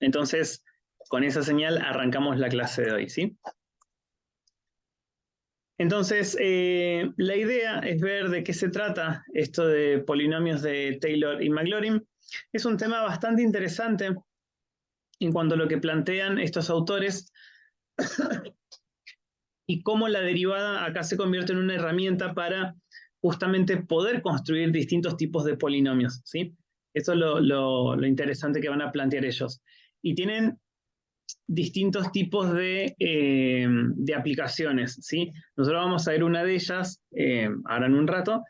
Entonces, con esa señal arrancamos la clase de hoy, ¿sí? Entonces, la idea es ver de qué se trata esto de polinomios de Taylor y Maclaurin. Es un tema bastante interesante en cuanto a lo que plantean estos autores y cómo la derivada acá se convierte en una herramienta para justamente poder construir distintos tipos de polinomios, ¿sí? Eso es lo interesante que van a plantear ellos. Y tienen distintos tipos de aplicaciones, ¿sí? Nosotros vamos a ver una de ellas ahora en un rato.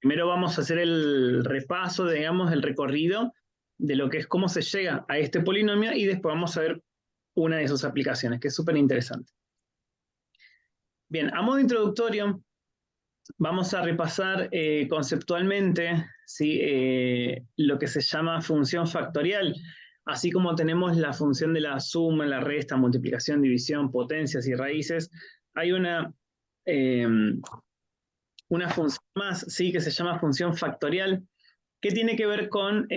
Primero vamos a hacer el repaso, digamos, el recorrido de lo que es cómo se llega a este polinomio y después vamos a ver una de sus aplicaciones, que es súper interesante. Bien, a modo introductorio, vamos a repasar conceptualmente, ¿sí? Lo que se llama función factorial, así como tenemos la función de la suma, la resta, multiplicación, división, potencias y raíces. Hay una función más, ¿sí? Que se llama función factorial, que tiene que ver con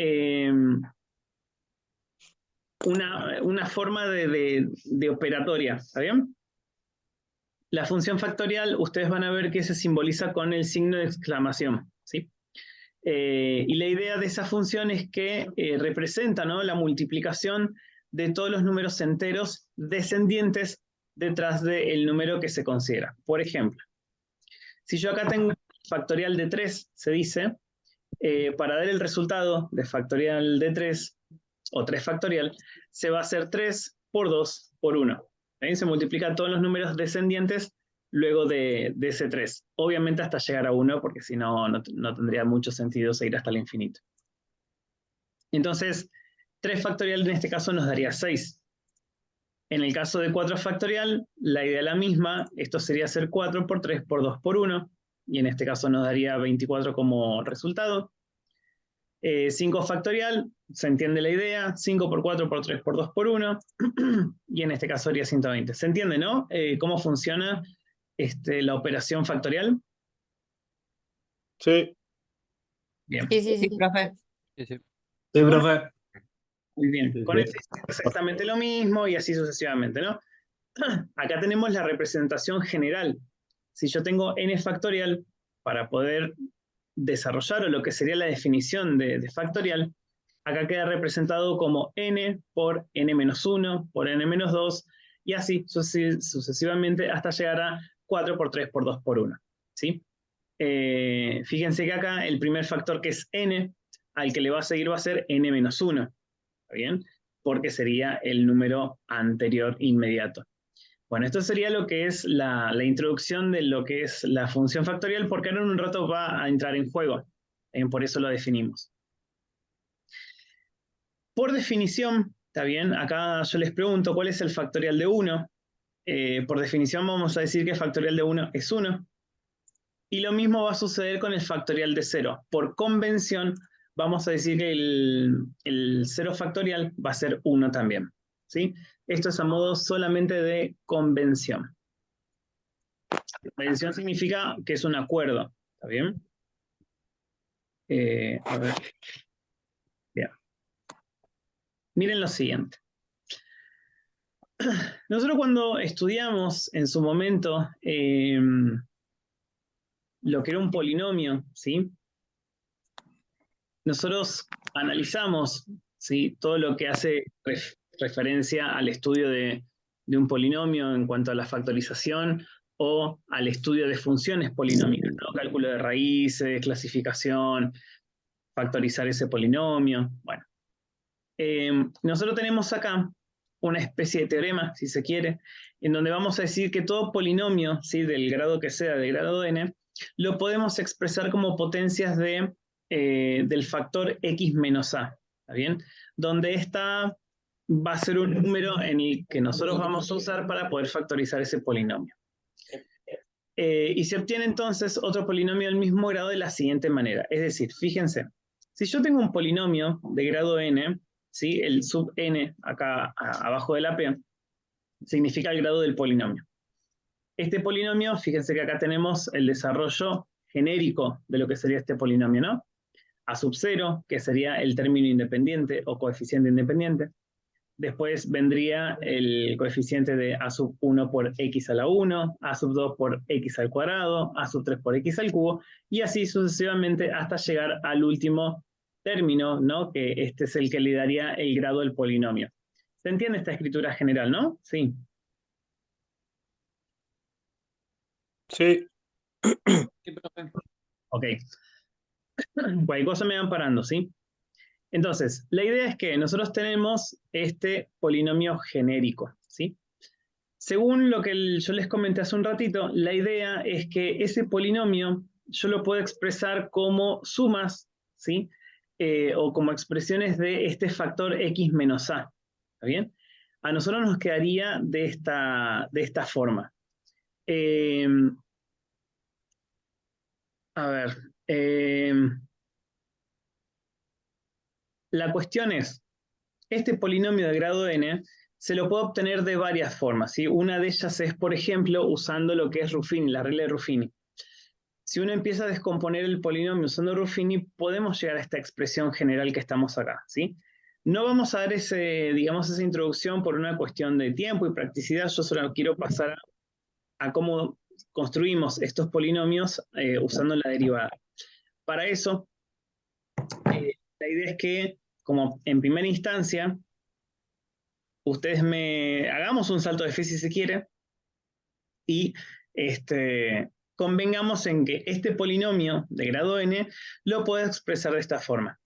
una forma de operatoria, ¿está bien? La función factorial, ustedes van a ver que se simboliza con el signo de exclamación, ¿sí? Y la idea de esa función es que representa, ¿no?, la multiplicación de todos los números enteros descendientes detrás del número que se considera. Por ejemplo, si yo acá tengo factorial de 3, se dice, para dar el resultado de factorial de 3, o 3 factorial, se va a hacer 3 por 2 por 1. ¿Ven? Se multiplican todos los números descendientes luego de ese 3. Obviamente hasta llegar a 1, porque si no, no tendría mucho sentido seguir hasta el infinito. Entonces, 3 factorial en este caso nos daría 6. En el caso de 4 factorial, la idea es la misma. Esto sería hacer 4 por 3 por 2 por 1. Y en este caso nos daría 24 como resultado. 5 factorial, se entiende la idea, 5 por 4 por 3 por 2 por 1, y en este caso sería 120. ¿Se entiende, no? ¿Cómo funciona la operación factorial? Sí. Bien. Sí, profe. Sí, sí. Sí, profe. Muy bien. Sí, Con sí. el 6 es exactamente lo mismo y así sucesivamente, ¿no? Acá tenemos la representación general. Si yo tengo n factorial, para poder desarrollar o lo que sería la definición de factorial, acá queda representado como n por n-1 por n-2 y así sucesivamente hasta llegar a 4 por 3 por 2 por 1. ¿Sí? Fíjense que acá el primer factor, que es n, al que le va a seguir va a ser n-1. ¿Está bien? Porque sería el número anterior inmediato. Bueno, esto sería lo que es la introducción de lo que es la función factorial, porque ahora en un rato va a entrar en juego. Por eso lo definimos. Por definición, ¿está bien? Acá yo les pregunto, ¿cuál es el factorial de 1? Por definición vamos a decir que el factorial de 1 es 1. Y lo mismo va a suceder con el factorial de 0. Por convención, vamos a decir que el 0 factorial va a ser 1 también. ¿Sí? Esto es a modo solamente de convención. Convención significa que es un acuerdo. ¿Está bien? A ver. Bien. Miren lo siguiente. Nosotros cuando estudiamos en su momento lo que era un polinomio, ¿sí? Nosotros analizamos, ¿sí?, todo lo que hace referencia al estudio de un polinomio en cuanto a la factorización o al estudio de funciones polinómicas, ¿no? Cálculo de raíces, clasificación, factorizar ese polinomio. Bueno, nosotros tenemos acá una especie de teorema, si se quiere, en donde vamos a decir que todo polinomio, ¿sí?, del grado que sea, del grado n, lo podemos expresar como potencias del factor x menos a, ¿está bien? Donde esta va a ser un número en el que nosotros vamos a usar para poder factorizar ese polinomio. Y se obtiene entonces otro polinomio del mismo grado de la siguiente manera. Es decir, fíjense, si yo tengo un polinomio de grado n, ¿sí?, el sub n acá abajo de la p, significa el grado del polinomio. Este polinomio, fíjense que acá tenemos el desarrollo genérico de lo que sería este polinomio, ¿no? a sub 0, que sería el término independiente o coeficiente independiente. Después vendría el coeficiente de a sub 1 por x a la 1, a sub 2 por x al cuadrado, a sub 3 por x al cubo, y así sucesivamente hasta llegar al último término, ¿no? Que este es el que le daría el grado del polinomio. ¿Se entiende esta escritura general, no? Sí. Sí. Sí, profe. Ok. Cualquier cosa me van parando, ¿sí? Entonces, la idea es que nosotros tenemos este polinomio genérico, ¿sí? Según lo que yo les comenté hace un ratito, la idea es que ese polinomio yo lo puedo expresar como sumas, ¿sí? O como expresiones de este factor x menos a, ¿está bien? A nosotros nos quedaría de esta forma. Eh, a ver, la cuestión es, este polinomio de grado n se lo puedo obtener de varias formas, ¿sí? Una de ellas es, por ejemplo, usando lo que es Ruffini, la regla de Ruffini. Si uno empieza a descomponer el polinomio usando Ruffini, podemos llegar a esta expresión general que estamos acá, ¿sí? No vamos a dar digamos, esa introducción por una cuestión de tiempo y practicidad. Yo solo quiero pasar a cómo construimos estos polinomios usando la derivada. Para eso, la idea es que, como en primera instancia, ustedes hagamos un salto de fe si se quiere, y convengamos en que este polinomio de grado n lo puedo expresar de esta forma,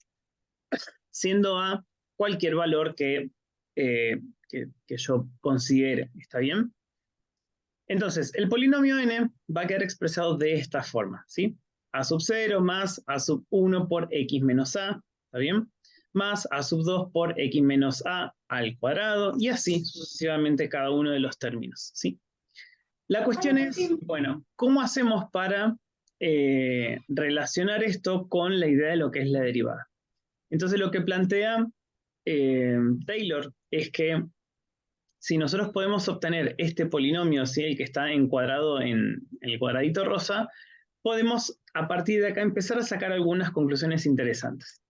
siendo a cualquier valor que yo considere. ¿Está bien? Entonces, el polinomio n va a quedar expresado de esta forma, ¿sí? A sub 0 más a sub 1 por x menos a, ¿está bien? Más a sub 2 por x menos a al cuadrado, y así sucesivamente cada uno de los términos, ¿sí? La cuestión es, bueno, ¿cómo hacemos para relacionar esto con la idea de lo que es la derivada? Entonces lo que plantea Taylor es que si nosotros podemos obtener este polinomio, ¿sí? El que está encuadrado en el cuadradito rosa, podemos a partir de acá empezar a sacar algunas conclusiones interesantes.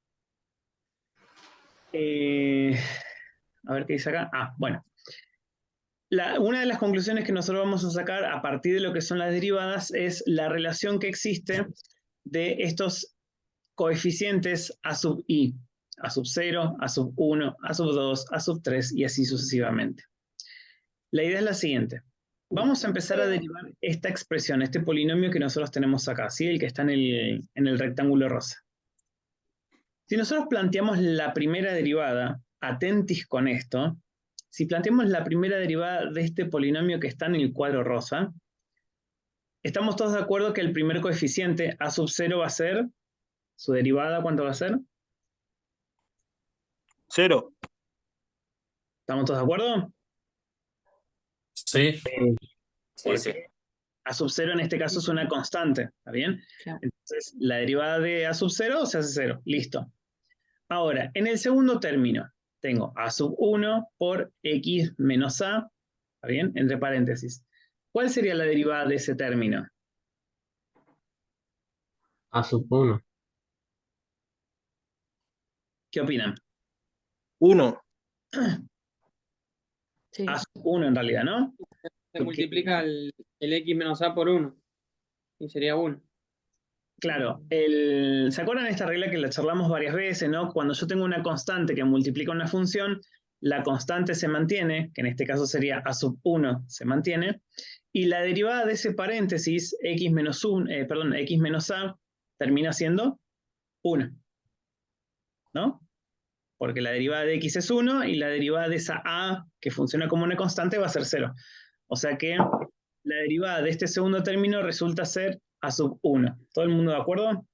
A ver qué dice acá. Bueno. Una de las conclusiones que nosotros vamos a sacar a partir de lo que son las derivadas es la relación que existe de estos coeficientes a sub i, a sub 0, a sub 1, a sub 2, a sub 3 y así sucesivamente. La idea es la siguiente. Vamos a empezar a derivar esta expresión, este polinomio que nosotros tenemos acá, ¿sí? El que está en el rectángulo rosa. Si nosotros planteamos la primera derivada, atentis con esto, si planteamos la primera derivada de este polinomio que está en el cuadro rosa, estamos todos de acuerdo que el primer coeficiente a sub 0 va a ser, su derivada, ¿cuánto va a ser? 0. ¿Estamos todos de acuerdo? Sí. Porque a sub 0 en este caso es una constante, ¿está bien? Claro. Entonces, la derivada de a sub 0 se hace 0, listo. Ahora, en el segundo término, tengo a sub 1 por x menos a, ¿está bien? Entre paréntesis. ¿Cuál sería la derivada de ese término? A sub 1. ¿Qué opinan? 1. Sí. A sub 1 en realidad, ¿no? Se Porque, multiplica el x menos a por 1 y sería 1. claro, ¿se acuerdan de esta regla que la charlamos varias veces, ¿no? Cuando yo tengo una constante que multiplica una función, la constante se mantiene, que en este caso sería a sub 1, se mantiene, y la derivada de ese paréntesis, x menos a, termina siendo 1, ¿no? Porque la derivada de x es 1 y la derivada de esa a, que funciona como una constante, va a ser 0. O sea que la derivada de este segundo término resulta ser a sub 1. ¿Todo el mundo de acuerdo?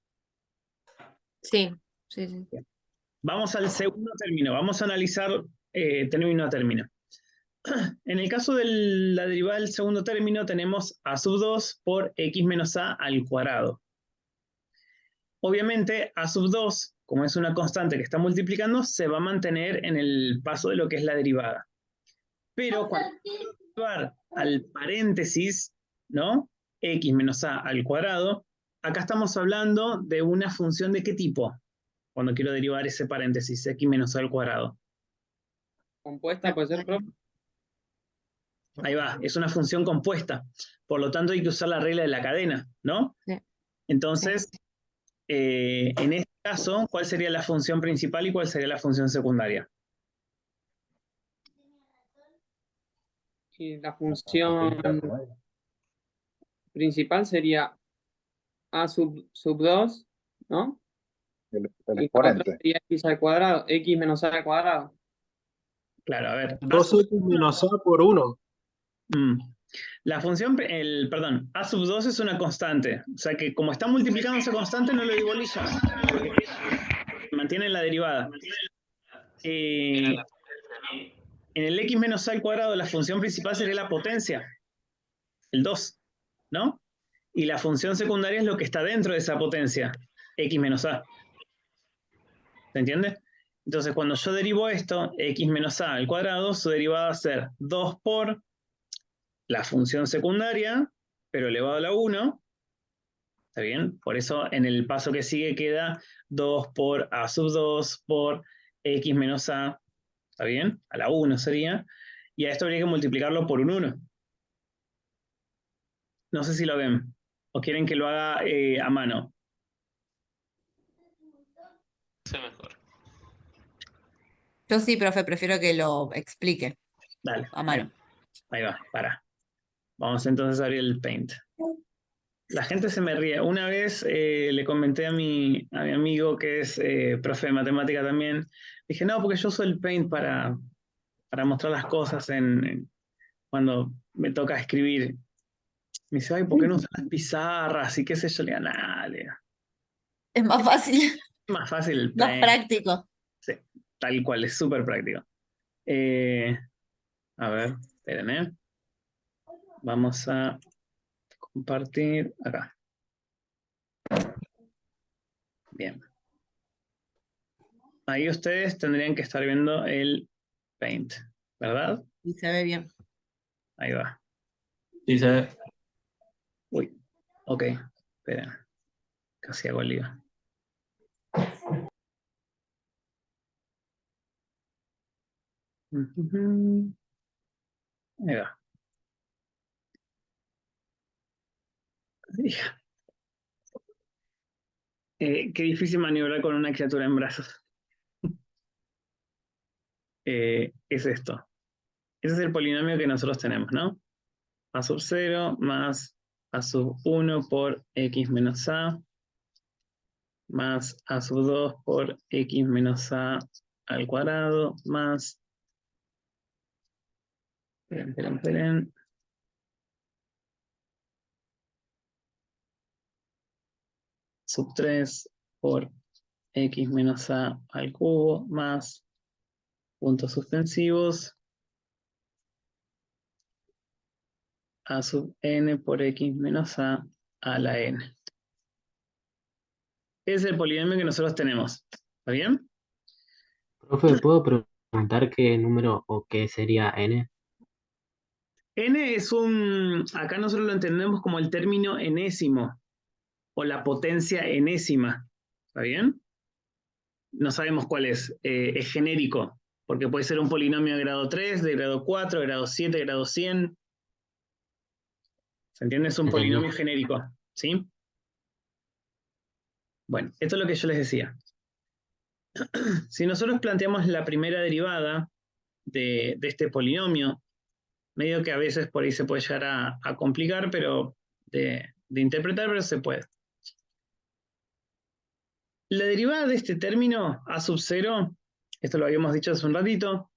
Sí, sí, sí. Vamos al segundo término. Vamos a analizar término a término. En el caso de la derivada del segundo término tenemos a sub 2 por x menos a al cuadrado. Obviamente a sub 2, como es una constante que está multiplicando, se va a mantener en el paso de lo que es la derivada. Pero cuando llevar al paréntesis, ¿no? X menos a al cuadrado, acá estamos hablando de una función de qué tipo. cuando quiero derivar ese paréntesis, x menos a al cuadrado? Compuesta puede ser, profe. Ahí va, es una función compuesta. Por lo tanto, hay que usar la regla de la cadena, ¿no? Sí. Entonces, en este caso, ¿cuál sería la función principal y cuál sería la función secundaria? Y la función principal sería a sub 2, ¿no? El Y la otra exponente. sería x al cuadrado, x menos a al cuadrado. Claro, a ver. 2x menos a por 1. La función, perdón, a sub 2 es una constante. O sea que como está multiplicando esa constante, no lo digo bolilla. Porque mantiene la derivada. En el x menos a al cuadrado, la función principal sería la potencia, el 2, ¿no? Y la función secundaria es lo que está dentro de esa potencia, x menos a. ¿Se entiende? Entonces, cuando yo derivo esto, x menos a al cuadrado, su derivada va a ser 2 por la función secundaria, pero elevado a la 1. ¿Está bien? Por eso en el paso que sigue queda 2 por a sub 2 por x menos a. ¿Está bien? A la 1 sería. Y a esto habría que multiplicarlo por un 1. No sé si lo ven. ¿O quieren que lo haga a mano? Mejor. Yo sí, profe, prefiero que lo explique Dale. a mano. Ahí va, para. Vamos entonces a abrir el Paint. La gente se me ríe. Una vez le comenté a mi amigo que es profe de matemática también. Dije, no, porque yo uso el Paint para mostrar las cosas cuando me toca escribir. Me dice, ay, ¿por qué no usas las pizarras? Y qué sé yo, le digo, nada, le digo, Es más fácil, es más fácil el más Paint. práctico. Sí, tal cual, es súper práctico. A ver, espérenme. Vamos a compartir acá. Bien. Ahí ustedes tendrían que estar viendo el Paint, ¿verdad? Y se ve bien. Ahí va. Sí, se ve. Uy, ok, esperen. Casi hago el lío. Ahí va. Hija. Qué difícil maniobrar con una criatura en brazos. Es esto. Ese es el polinomio que nosotros tenemos, ¿no? A sub 0 más a sub 1 por x menos a más a sub 2 por x menos a al cuadrado más... Esperen. Sub 3 por x menos a al cubo más puntos suspensivos a sub n por x menos a la n. Es el polinomio que nosotros tenemos. ¿Está bien? Profe, ¿puedo preguntar qué número o qué sería n? N es acá nosotros lo entendemos como el término enésimo o la potencia enésima. ¿Está bien? No sabemos cuál es genérico, porque puede ser un polinomio de grado 3, de grado 4, de grado 7, de grado 100. ¿Se entiende? Es un Entendí. polinomio genérico. ¿Sí? Bueno, esto es lo que yo les decía. Si nosotros planteamos la primera derivada de este polinomio, medio que a veces por ahí se puede llegar a complicar, pero de interpretar, pero se puede. La derivada de este término, a sub 0, esto lo habíamos dicho hace un ratito,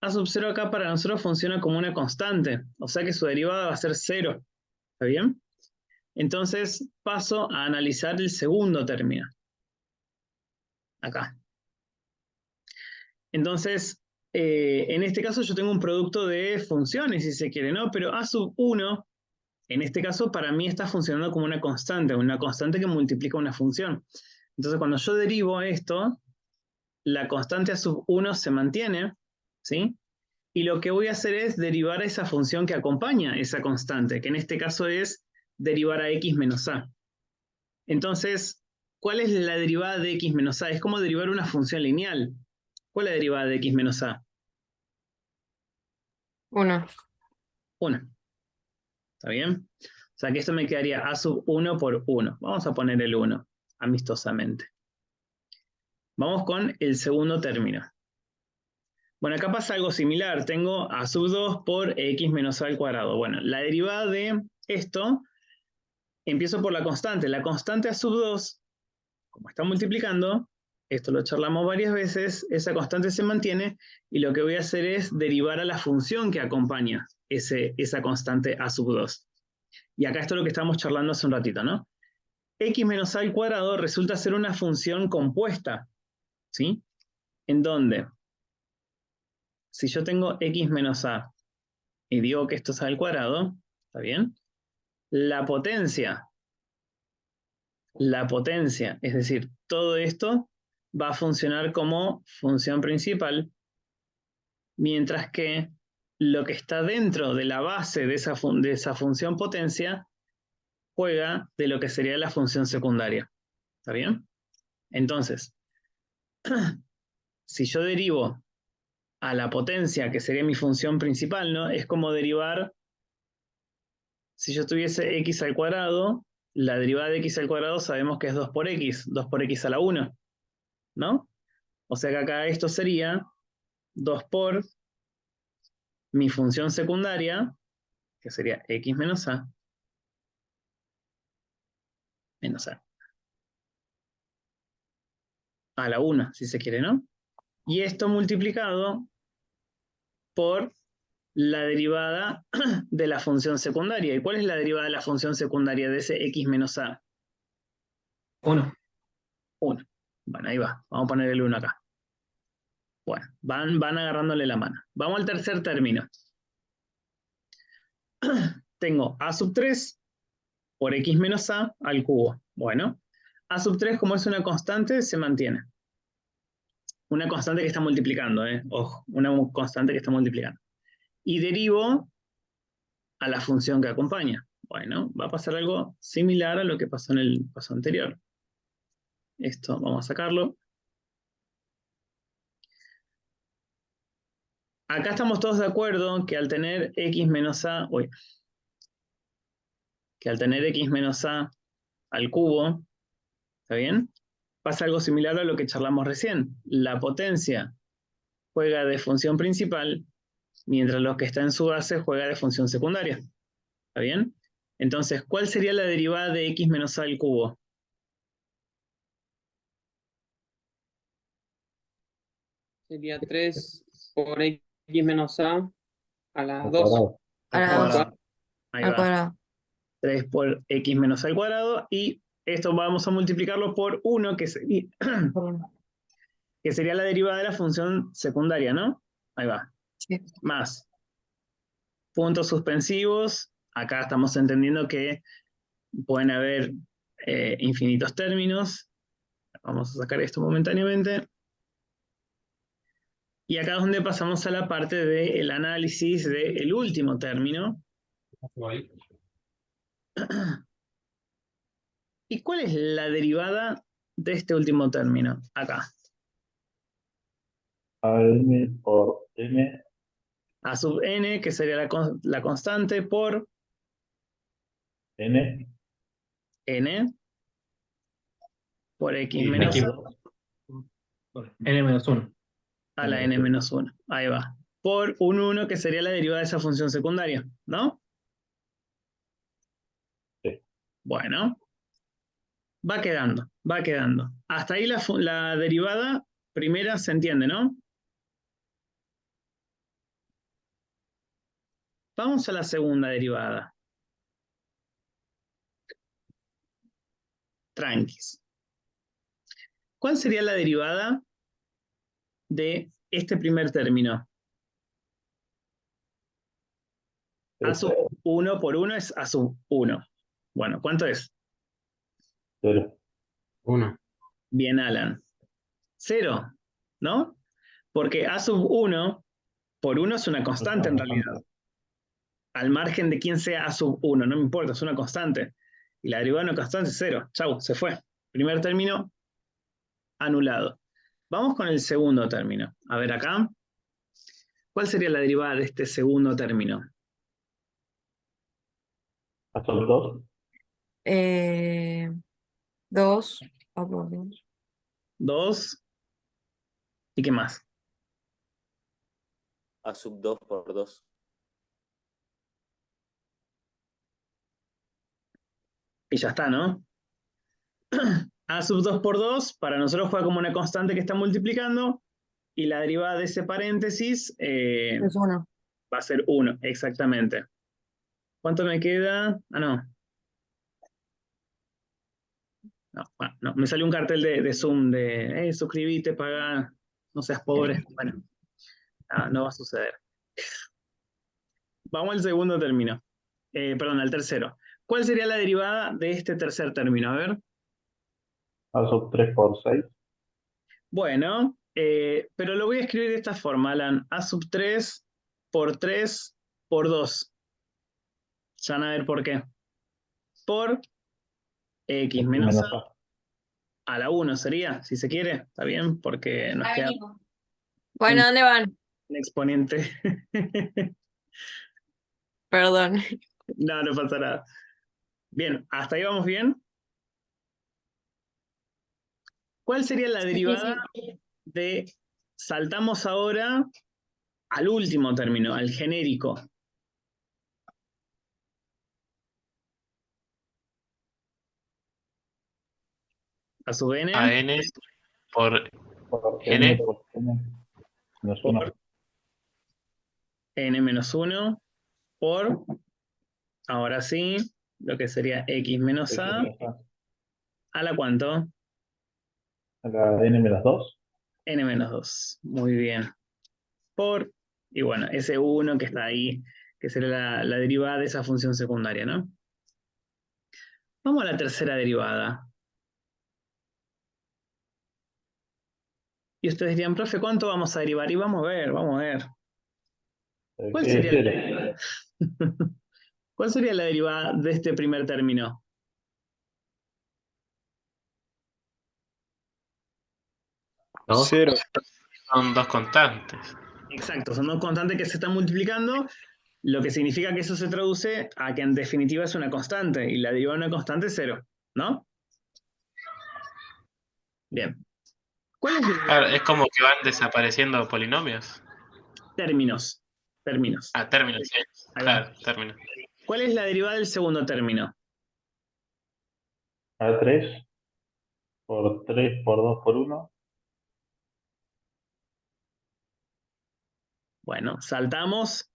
a sub 0 acá para nosotros funciona como una constante, o sea que su derivada va a ser 0. ¿Está bien? Entonces paso a analizar el segundo término. Acá. Entonces, en este caso yo tengo un producto de funciones, si se quiere, ¿no? Pero a sub 1, en este caso, para mí está funcionando como una constante que multiplica una función. Entonces, cuando yo derivo esto, la constante a sub 1 se mantiene, ¿sí? Y lo que voy a hacer es derivar a esa función que acompaña esa constante, que en este caso es derivar a x menos a. Entonces, ¿cuál es la derivada de x menos a? Es como derivar una función lineal. ¿Cuál es la derivada de x menos a? 1. 1. ¿Está bien? O sea que esto me quedaría a sub 1 por 1. Vamos a poner el 1, amistosamente. Vamos con el segundo término. Bueno, acá pasa algo similar. Tengo a sub 2 por x menos a al cuadrado. Bueno, la derivada de esto, empiezo por la constante. La constante a sub 2, como está multiplicando, esto lo charlamos varias veces, esa constante se mantiene y lo que voy a hacer es derivar a la función que acompaña esa constante a sub 2. Y acá esto es lo que estábamos charlando hace un ratito, ¿no? X menos a al cuadrado resulta ser una función compuesta, ¿sí? En donde, si yo tengo x menos a y digo que esto es a al cuadrado, ¿está bien? La potencia, es decir, todo esto va a funcionar como función principal, mientras que lo que está dentro de la base de esa función potencia juega de lo que sería la función secundaria. ¿Está bien? Entonces, si yo derivo a la potencia, que sería mi función principal, ¿no? Es como derivar, si yo tuviese x al cuadrado, la derivada de x al cuadrado sabemos que es 2 por x a la 1, ¿no? O sea que acá esto sería 2 por mi función secundaria, que sería x menos a, a la 1, si se quiere, ¿no? Y esto multiplicado por la derivada de la función secundaria. ¿Y cuál es la derivada de la función secundaria de ese x menos a? 1. 1. Bueno, ahí va. Vamos a poner el 1 acá. Bueno, van agarrándole la mano. Vamos al tercer término. Tengo a sub 3 por x menos a al cubo. Bueno, a sub 3 como es una constante se mantiene. Una constante que está multiplicando, ojo, una constante que está multiplicando. Y derivo a la función que acompaña. Bueno, va a pasar algo similar a lo que pasó en el paso anterior. Esto vamos a sacarlo. Acá estamos todos de acuerdo que al tener x menos a, que al tener x menos a al cubo, ¿está bien? Pasa algo similar a lo que charlamos recién. La potencia juega de función principal, mientras lo que está en su base juega de función secundaria. ¿Está bien? Entonces, ¿cuál sería la derivada de x menos a al cubo? Sería 3 por x menos a la Al 2. cuadrado. A la Al 2. cuadrado. Ahí Al va. cuadrado. 3 por x menos al cuadrado, y esto vamos a multiplicarlo por 1, que sería, que sería la derivada de la función secundaria, ¿no? Ahí va. Sí. Más puntos suspensivos. Acá estamos entendiendo que pueden haber infinitos términos. Vamos a sacar esto momentáneamente. Y acá es donde pasamos a la parte del análisis del último término. ¿Y cuál es la derivada de este último término? Acá. AM por M. A sub n, que sería la constante, por N. n, por x Y menos Aquí. a, N menos 1. a la n menos 1. Ahí va. Por un 1, que sería la derivada de esa función secundaria, ¿no? Sí. Bueno. Va quedando, va quedando. Hasta ahí la derivada primera se entiende, ¿no? Vamos a la segunda derivada. Tranquis. ¿Cuál sería la derivada de este primer término? A sub 1 por 1 es a sub 1. Bueno, ¿cuánto es? 0. 1. Bien, Alan. 0, ¿no? Porque a sub 1 por 1 es una constante en realidad. Al margen de quién sea a sub 1, no me importa, es una constante. Y la derivada de una constante es 0. Chau, se fue. Primer término anulado. Vamos con el segundo término. A ver acá. ¿Cuál sería la derivada de este segundo término? A sub 2. 2 A por 2. 2. ¿Y qué más? A sub 2 por 2. Y ya está, ¿no? A sub 2 por 2 para nosotros juega como una constante que está multiplicando y la derivada de ese paréntesis Es 1. va a ser 1, exactamente. ¿Cuánto me queda? Ah, no. No, bueno, no. Me salió un cartel de Zoom de suscribite, paga, no seas pobre. Bueno, no va a suceder. Vamos al segundo término. Perdón, al tercero. ¿Cuál sería la derivada de este tercer término? A ver. A sub 3 por 6. Bueno, pero lo voy a escribir de esta forma, Alan. A sub 3 por 3 por 2. Ya van a ver por qué. Por x menos a la 1 sería, si se quiere. ¿Está bien? Porque nos queda Bueno, ¿dónde van? un exponente. Perdón. No, no pasa nada. Bien, ¿hasta ahí vamos bien? ¿Cuál sería la derivada de saltamos ahora al último término, al genérico? A sub n A n por Por n. n por n menos 1. por n menos 1 por, ahora sí, lo que sería x menos a, ¿a la cuánto? A la n menos 2. N menos 2. Muy bien. Por, y bueno, ese 1 que está ahí, que sería la derivada de esa función secundaria, ¿no? Vamos a la tercera derivada. Y ustedes dirían, profe, ¿cuánto vamos a derivar? Y vamos a ver, vamos a ver. ¿Cuál sería la derivada? ¿Cuál sería la derivada de este primer término? Dos. 0. Son dos constantes. Exacto, son dos constantes que se están multiplicando, lo que significa que eso se traduce a que en definitiva es una constante, y la derivada de una constante es 0, ¿no? Bien. ¿Cuál es el Claro, es como que van desapareciendo polinomios. términos? Términos. Ah, términos, sí. Ahí va. Claro, términos. ¿Cuál es la derivada del segundo término? A 3 por 3 por 2 por 1. Bueno, saltamos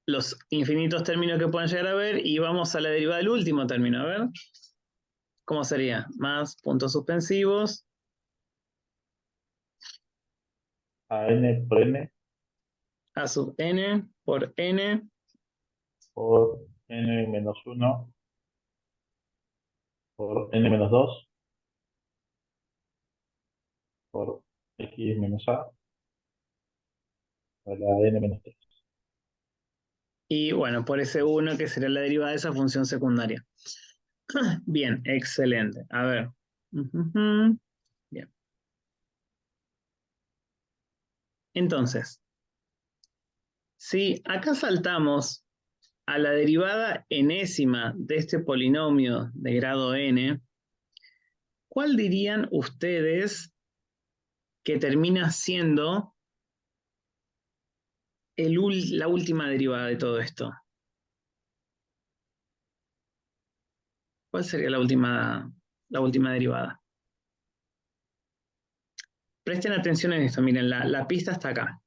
los infinitos términos que pueden llegar a ver y vamos a la derivada del último término. A ver, ¿cómo sería? Más puntos suspensivos. A n por n A sub n por n. por n menos 1 por n menos 2 por x menos a la n menos 3. Y bueno, por ese 1 que sería la derivada de esa función secundaria. Bien, excelente. A ver. Bien. Entonces, si acá saltamos a la derivada enésima de este polinomio de grado n, ¿cuál dirían ustedes que termina siendo la última derivada de todo esto? ¿Cuál sería la última derivada? Presten atención en esto, miren, la pista está acá.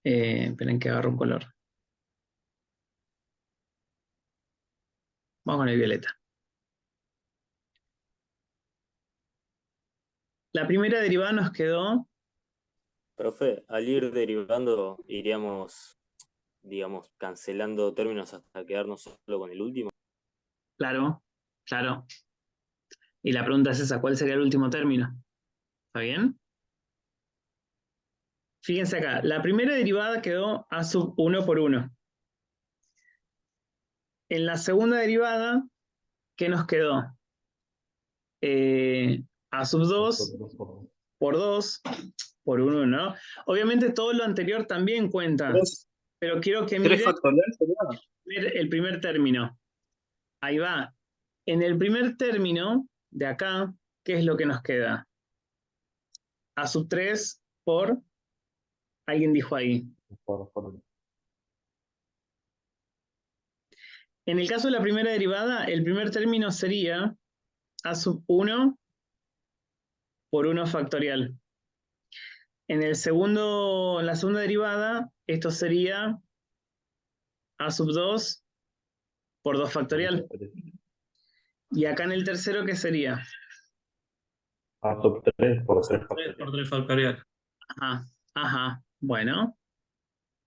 Esperen que agarro un color. Vamos con el violeta. La primera derivada nos quedó, Profe, al ir derivando, iríamos, digamos, cancelando términos hasta quedarnos solo con el último. claro, claro. Y la pregunta es esa, ¿cuál sería el último término? ¿Está bien? Fíjense acá, la primera derivada quedó a sub 1 por 1. En la segunda derivada, ¿qué nos quedó? A sub 2 por 2 por 1, ¿no? Obviamente todo lo anterior también cuenta, pero quiero que 3 miren factorial sería. el primer término. Ahí va. En el primer término de acá, ¿qué es lo que nos queda? A sub 3 por... Alguien dijo ahí. En el caso de la primera derivada, el primer término sería a sub 1 por 1 factorial. En la segunda derivada, esto sería a sub 2 por 2 factorial. Y acá en el tercero, ¿qué sería? A sub 3 por 3 3 factorial. por 3 factorial. Ajá, ajá, bueno.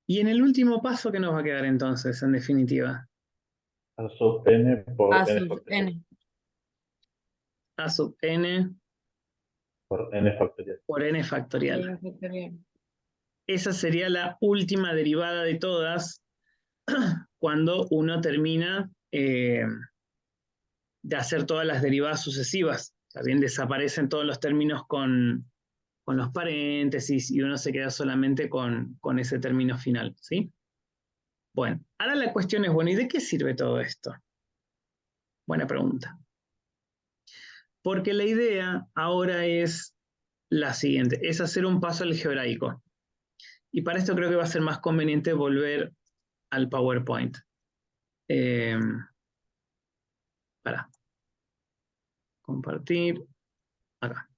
Y en el último paso, ¿qué nos va a quedar entonces, en definitiva? A sub n por A n sub factorial. n. A sub n Por n factorial. por n factorial. N factorial. Esa sería la última derivada de todas cuando uno termina de hacer todas las derivadas sucesivas. También desaparecen todos los términos con los paréntesis y uno se queda solamente con ese término final, ¿sí? Bueno, ahora la cuestión es, bueno, ¿y de qué sirve todo esto? Buena pregunta. Porque la idea ahora es la siguiente, es hacer un paso algebraico. Y para esto creo que va a ser más conveniente volver al PowerPoint. Para compartir acá.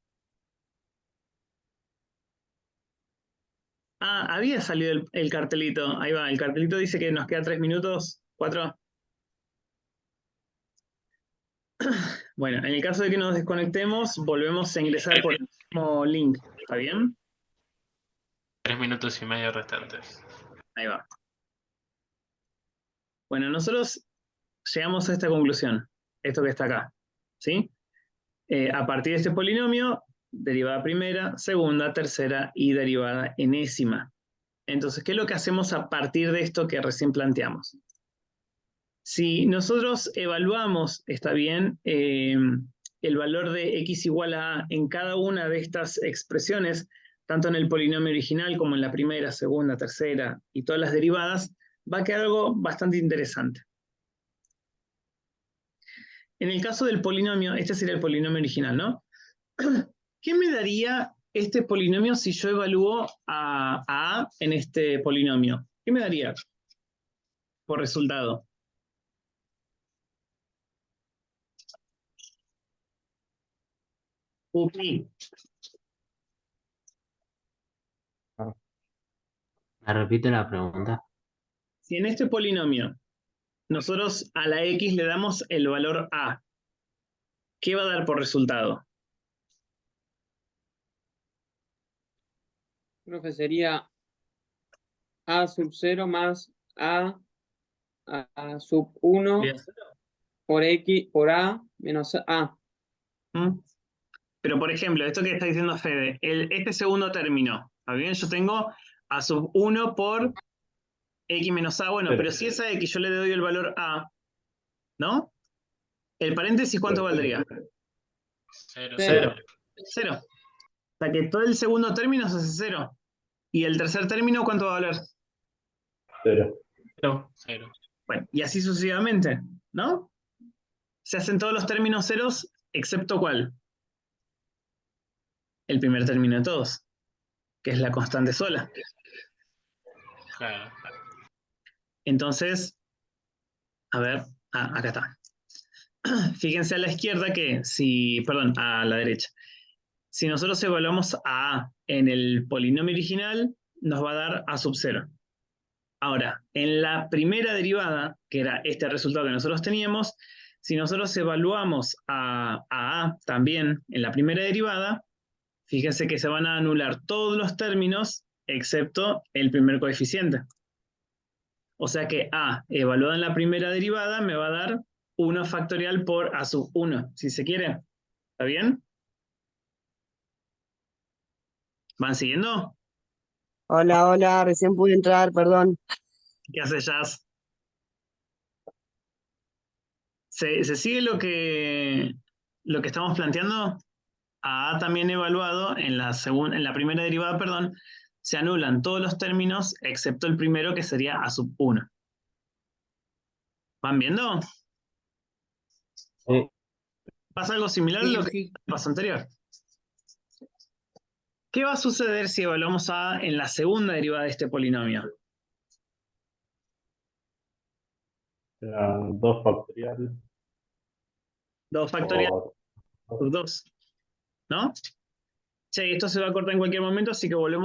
Ah, había salido el cartelito. Ahí va, el cartelito dice que nos queda 3 minutos, 4. Bueno, en el caso de que nos desconectemos, volvemos a ingresar por el mismo link. ¿Está bien? 3 minutos y medio restantes. Ahí va. Bueno, nosotros llegamos a esta conclusión, esto que está acá, ¿sí? A partir de este polinomio, derivada primera, segunda, tercera y derivada enésima. Entonces, ¿qué es lo que hacemos a partir de esto que recién planteamos? Si nosotros evaluamos, está bien, el valor de x igual a A en cada una de estas expresiones, tanto en el polinomio original como en la primera, segunda, tercera y todas las derivadas, va a quedar algo bastante interesante. En el caso del polinomio, este sería el polinomio original, ¿no? ¿Qué me daría este polinomio si yo evalúo a A en este polinomio? ¿Qué me daría por resultado? Upi. ¿Me repite la pregunta? Si en este polinomio nosotros a la x le damos el valor A, ¿qué va a dar por resultado? Profe, sería A sub 0 más A sub 1 por X por A menos A. ¿Mm? Pero, por ejemplo, esto que está diciendo Fede, este segundo término, ¿está bien? Yo tengo a sub 1 por x menos a, bueno, pero si es a x yo le doy el valor a, ¿no? ¿El paréntesis cuánto valdría? 0. Cero. 0. O sea que todo el segundo término se hace 0. ¿Y el tercer término cuánto va a valer? 0. 0. Bueno, y así sucesivamente, ¿no? Se hacen todos los términos ceros, excepto ¿cuál? El primer término de todos, que es la constante sola. Claro. Entonces, a ver, acá está. Fíjense a la izquierda que perdón, a la derecha. Si nosotros evaluamos a A en el polinomio original, nos va a dar A sub 0. Ahora, en la primera derivada, que era este resultado que nosotros teníamos, si nosotros evaluamos a A también en la primera derivada, fíjense que se van a anular todos los términos excepto el primer coeficiente. O sea que A evaluado en la primera derivada me va a dar 1 factorial por A sub 1, si se quiere. ¿Está bien? ¿Van siguiendo? Hola, hola, recién pude entrar, perdón. ¿Qué hace Jazz? ¿Se sigue lo que lo que estamos planteando? A también evaluado en la primera derivada, perdón, se anulan todos los términos excepto el primero que sería A sub 1. ¿Van viendo? Sí. ¿Pasa algo similar a Sí, lo que sí. pasó anterior? ¿Qué va a suceder si evaluamos A en la segunda derivada de este polinomio? Será 2 factorial 2 factorial por sub 2. ¿No? Che, esto se va a cortar en cualquier momento, así que volvemos.